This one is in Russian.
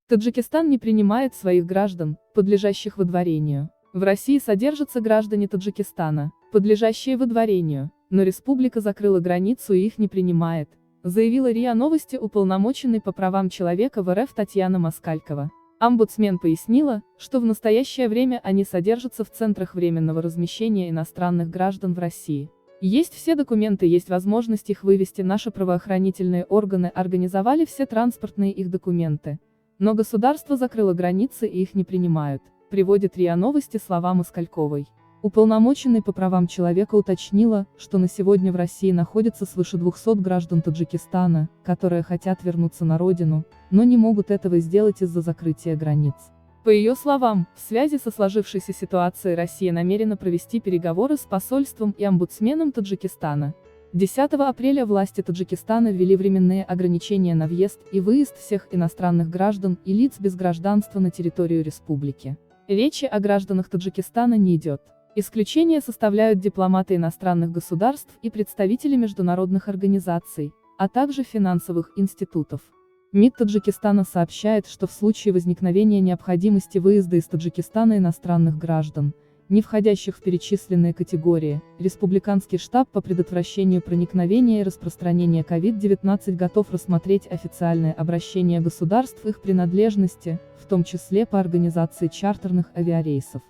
Таджикистан не принимает своих граждан, подлежащих выдворению. В России содержатся граждане Таджикистана, подлежащие выдворению, но республика закрыла границу и их не принимает, заявила РИА Новости уполномоченный по правам человека в РФ Татьяна Москалькова. Омбудсмен пояснила, что в настоящее время они содержатся в центрах временного размещения иностранных граждан в России. Есть все документы, есть возможность их вывести, наши правоохранительные органы организовали все транспортные их документы. Но государство закрыло границы и их не принимают, приводит РИА Новости слова Москальковой. Уполномоченный по правам человека уточнила, что на сегодня в России находится свыше 200 граждан Таджикистана, которые хотят вернуться на родину, но не могут этого сделать из-за закрытия границ. По ее словам, в связи со сложившейся ситуацией Россия намерена провести переговоры с посольством и омбудсменом Таджикистана. 10 апреля власти Таджикистана ввели временные ограничения на въезд и выезд всех иностранных граждан и лиц без гражданства на территорию республики. Речи о гражданах Таджикистана не идет. Исключение составляют дипломаты иностранных государств и представители международных организаций, а также финансовых институтов. МИД Таджикистана сообщает, что в случае возникновения необходимости выезда из Таджикистана иностранных граждан, не входящих в перечисленные категории, Республиканский штаб по предотвращению проникновения и распространения COVID-19 готов рассмотреть официальное обращение государств их принадлежности, в том числе по организации чартерных авиарейсов.